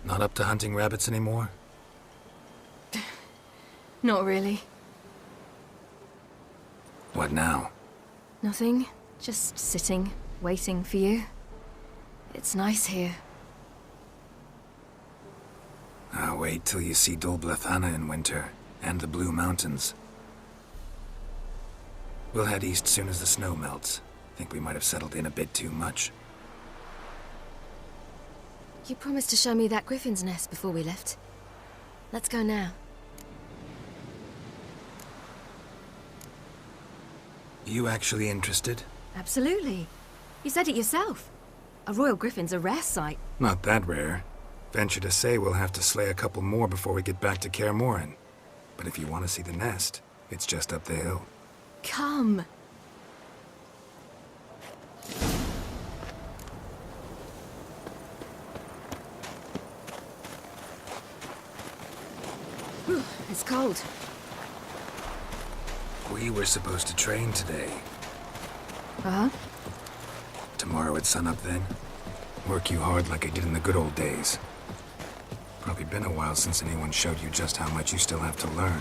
Not up to hunting rabbits anymore? Not really. What now? Nothing. Just sitting, waiting for you. It's nice here. I'll wait till you see Dol Blethana in winter, and the Blue Mountains. We'll head east soon as the snow melts. Think we might have settled in a bit too much. You promised to show me that griffin's nest before we left. Let's go now. You actually interested? Absolutely. You said it yourself. A royal griffin's a rare sight. Not that rare. Venture to say we'll have to slay a couple more before we get back to Kaer Morhen. But if you want to see the nest, it's just up the hill. Come. Whew, it's cold. We were supposed to train today. Uh-huh. Tomorrow at sunup then. Work you hard like I did in the good old days. Probably been a while since anyone showed you just how much you still have to learn.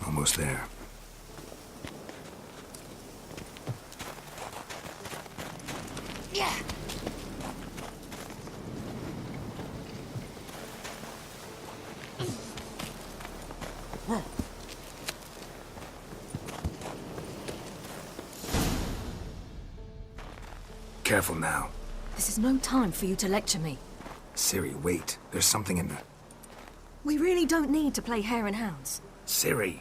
Almost there. Yeah. Careful now. This is no time for you to lecture me. Ciri, wait. There's something in the... We really don't need to play hare and hounds. Ciri!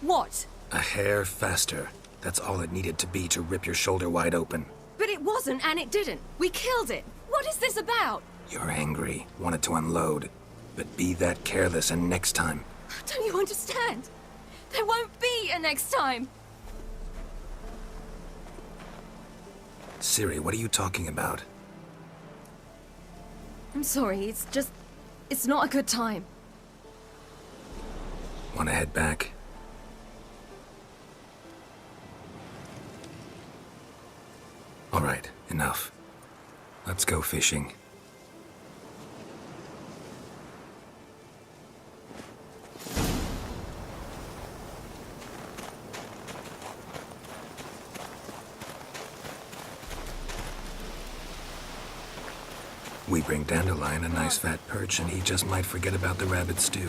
What? A hair faster. That's all it needed to be to rip your shoulder wide open. But it wasn't, and it didn't. We killed it. What is this about? You're angry, wanted to unload. But be that careless and next time. Don't you understand? There won't be a next time. Ciri, what are you talking about? I'm sorry, it's not a good time. Want to head back? All right, enough. Let's go fishing. We bring Dandelion a nice fat perch, and he just might forget about the rabbit stew.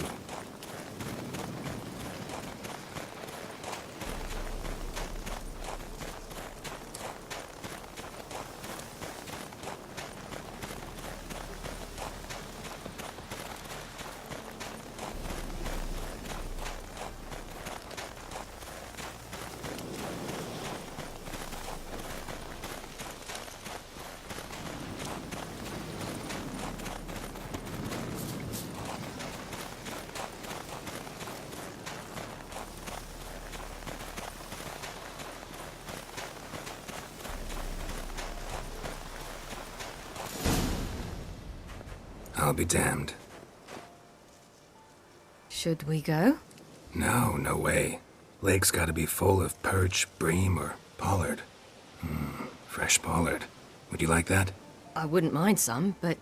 I'll be damned. Should we go? No, no way. Lake's gotta be full of perch, bream, or pollard. Fresh pollard. Would you like that? I wouldn't mind some, but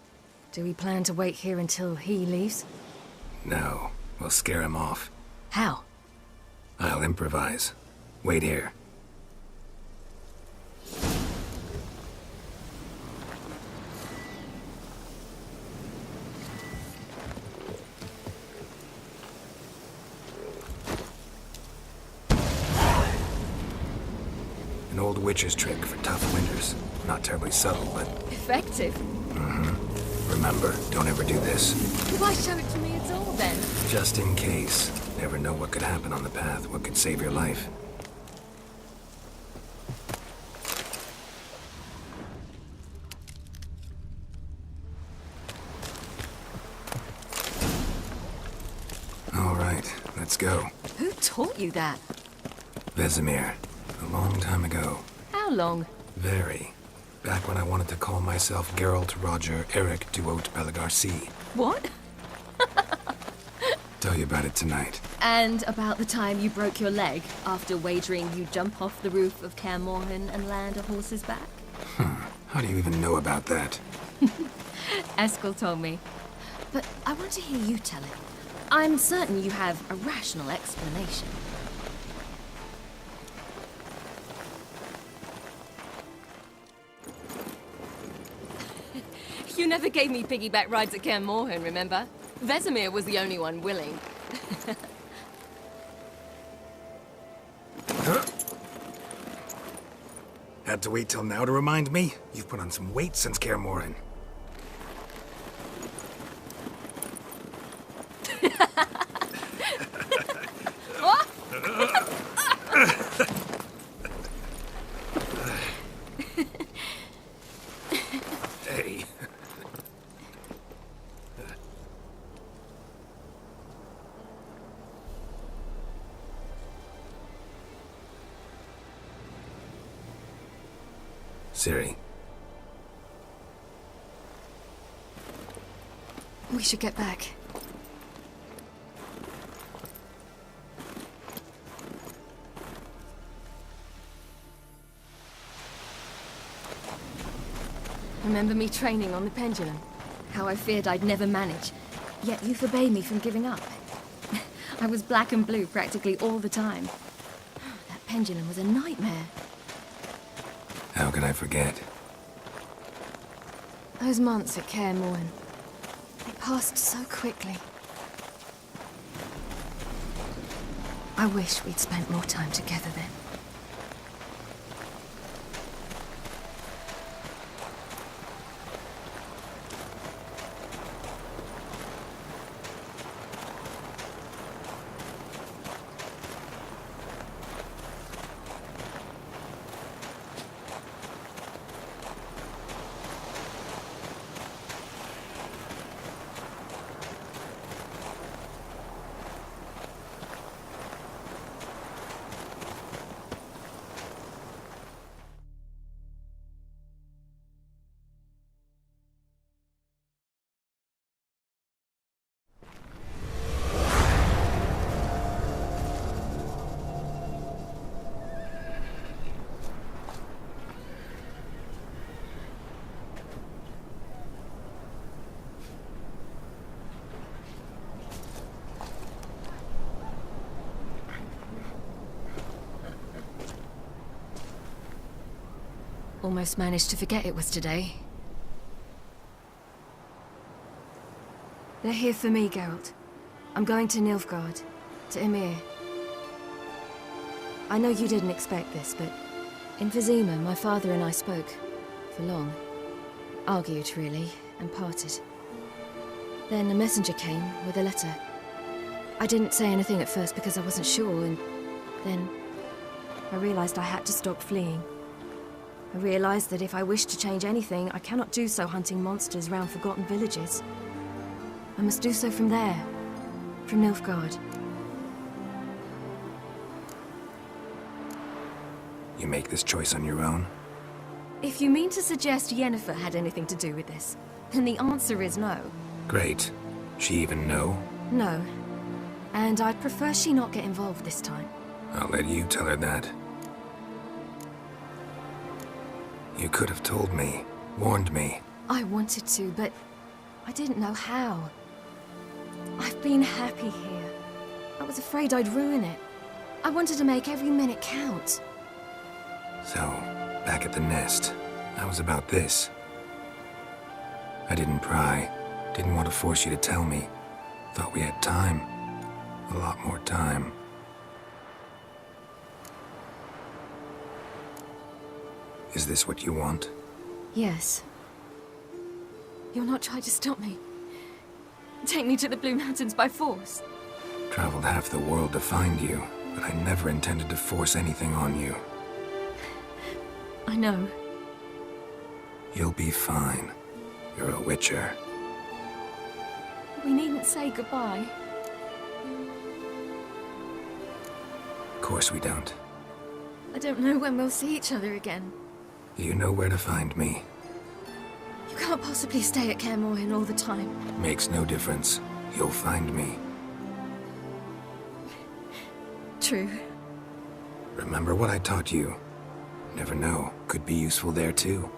do we plan to wait here until he leaves? No, we'll scare him off. How? I'll improvise. Wait here. An old witch's trick for tough winters. Not terribly subtle, but... Effective. Remember, don't ever do this. Why show it to me at all, then? Just in case. Never know what could happen on the path, what could save your life. Let's go. Who taught you that? Vesemir. A long time ago. How long? Very. Back when I wanted to call myself Geralt Roger Eric Duot Belagarcy. What? Tell you about it tonight. And about the time you broke your leg after wagering you jump off the roof of Kaer Morhen and land a horse's back? How do you even know about that? Eskel told me. But I want to hear you tell it. I'm certain you have a rational explanation. You never gave me piggyback rides at Kaer Morhen, remember? Vesemir was the only one willing. Had to wait till now to remind me? You've put on some weight since Kaer Morhen. Hey. Ciri. We should get back. Remember me training on the pendulum? How I feared I'd never manage, yet you forbade me from giving up. I was black and blue practically all the time. That pendulum was a nightmare. How can I forget? Those months at Kaer Morhen, they passed so quickly. I wish we'd spent more time together then. Almost managed to forget it was today. They're here for me, Geralt. I'm going to Nilfgaard, to Emir. I know you didn't expect this, but in Vizima, my father and I spoke. For long. Argued, really, and parted. Then a messenger came with a letter. I didn't say anything at first because I wasn't sure, and then I realized I had to stop fleeing. I realized that if I wish to change anything, I cannot do so hunting monsters round forgotten villages. I must do so from there, from Nilfgaard. You make this choice on your own? If you mean to suggest Yennefer had anything to do with this, then the answer is no. Great. She even know? No. And I'd prefer she not get involved this time. I'll let you tell her that. You could have told me, warned me. I wanted to, but I didn't know how. I've been happy here. I was afraid I'd ruin it. I wanted to make every minute count. So, back at the nest, I was about this. I didn't pry, didn't want to force you to tell me. Thought we had time. A lot more time. Is this what you want? Yes. You'll not try to stop me. Take me to the Blue Mountains by force. Traveled half the world to find you, but I never intended to force anything on you. I know. You'll be fine. You're a witcher. We needn't say goodbye. course we don't. I don't know when we'll see each other again. You know where to find me. You can't possibly stay at Kaer Morhen all the time. Makes no difference. You'll find me. True. Remember what I taught you. Never know, could be useful there too.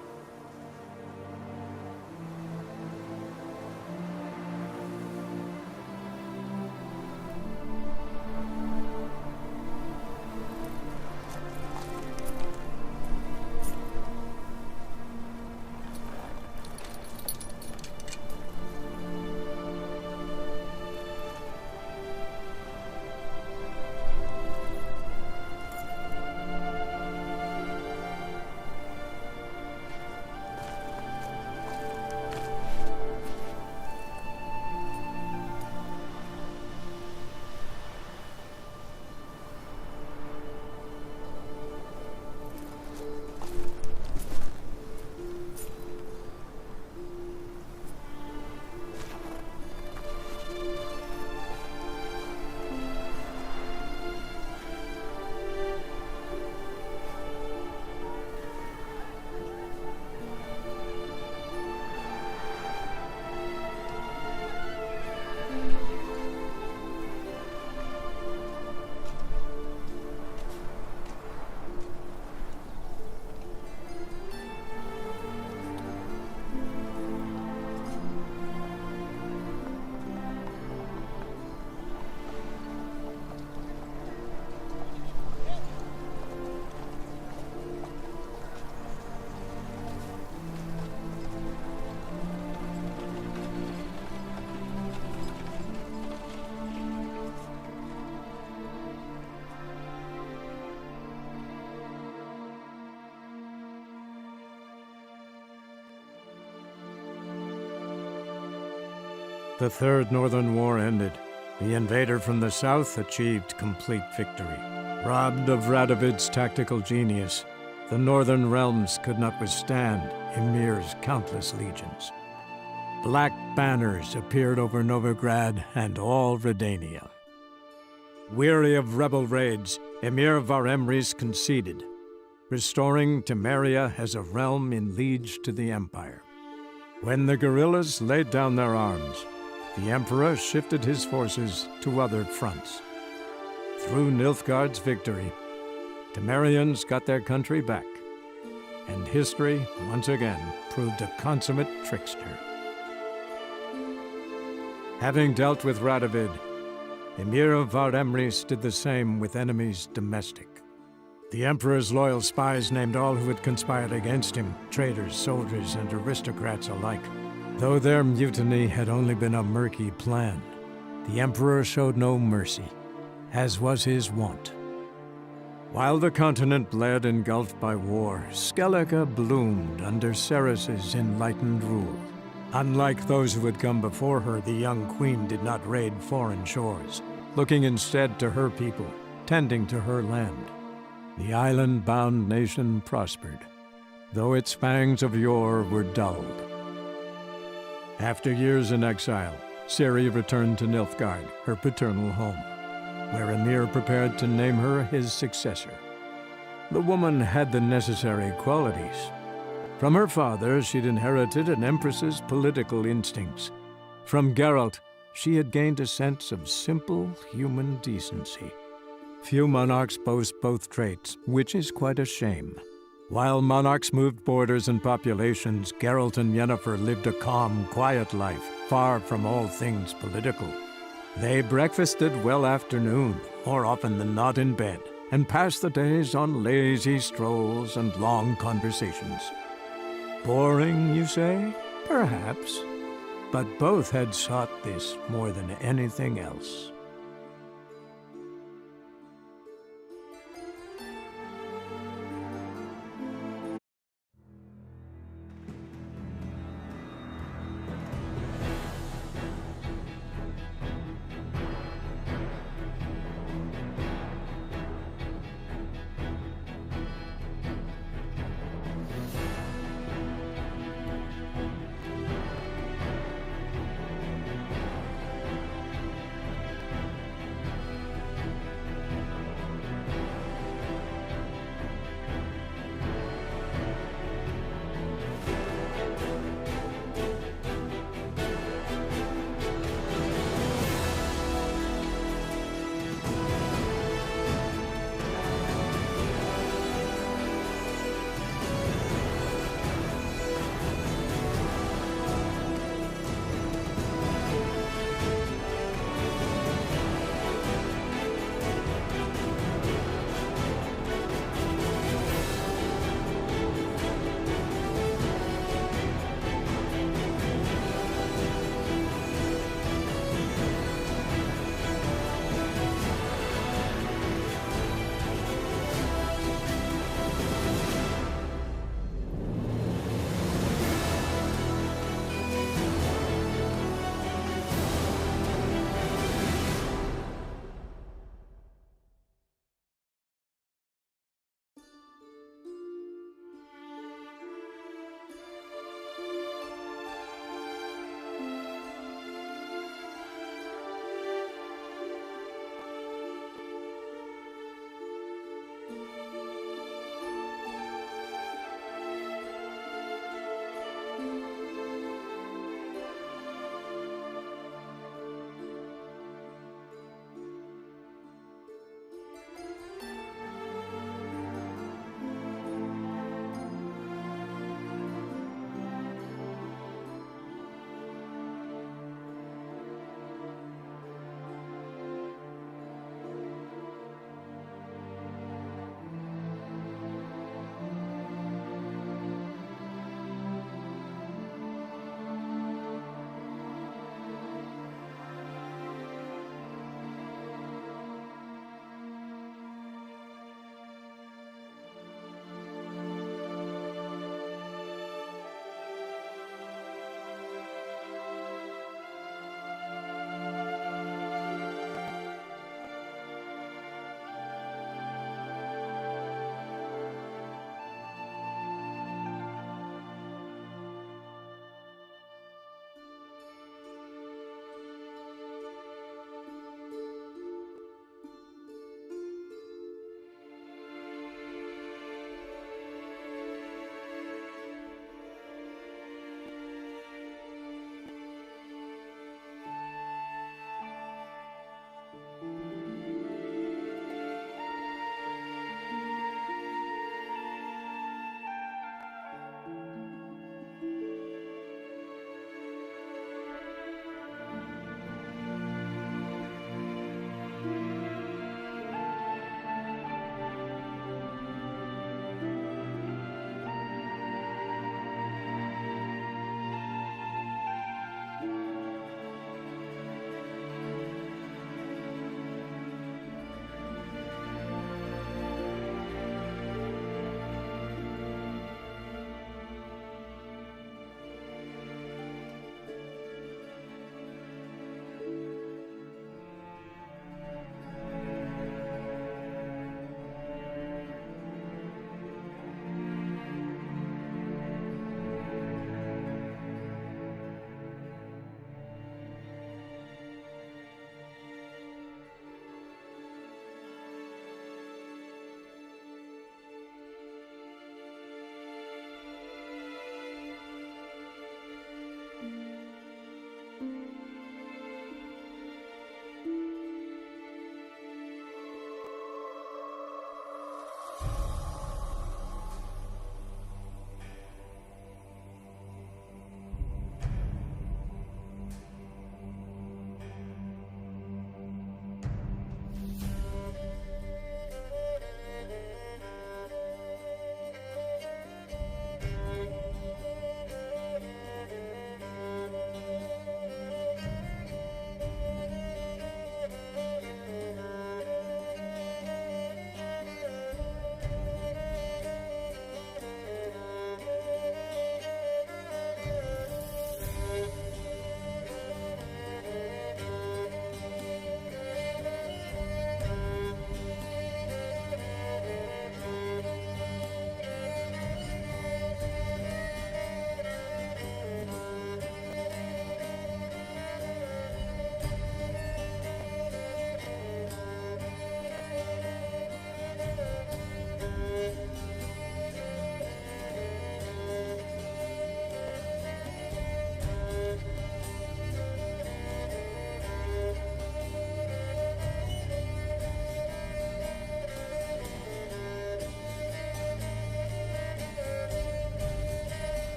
The Third Northern War ended. The invader from the south achieved complete victory. Robbed of Radovid's tactical genius, the northern realms could not withstand Ymir's countless legions. Black banners appeared over Novigrad and all Redania. Weary of rebel raids, Emir Var-Emreis conceded, restoring Temeria as a realm in liege to the Empire. When the guerrillas laid down their arms, the Emperor shifted his forces to other fronts. Through Nilfgaard's victory, Temerians got their country back, and history once again proved a consummate trickster. Having dealt with Radovid, Emir Var-Emreis did the same with enemies domestic. The Emperor's loyal spies named all who had conspired against him, traitors, soldiers, and aristocrats alike. Though their mutiny had only been a murky plan, the Emperor showed no mercy, as was his wont. While the continent bled engulfed by war, Skellige bloomed under Ceres's enlightened rule. Unlike those who had come before her, the young queen did not raid foreign shores, looking instead to her people, tending to her land. The island-bound nation prospered, though its fangs of yore were dulled. After years in exile, Ciri returned to Nilfgaard, her paternal home, where Emir prepared to name her his successor. The woman had the necessary qualities. From her father, she'd inherited an Empress's political instincts. From Geralt, she had gained a sense of simple human decency. Few monarchs boast both traits, which is quite a shame. While monarchs moved borders and populations, Geralt and Yennefer lived a calm, quiet life, far from all things political. They breakfasted well after noon, more often than not in bed, and passed the days on lazy strolls and long conversations. Boring, you say? Perhaps. But both had sought this more than anything else.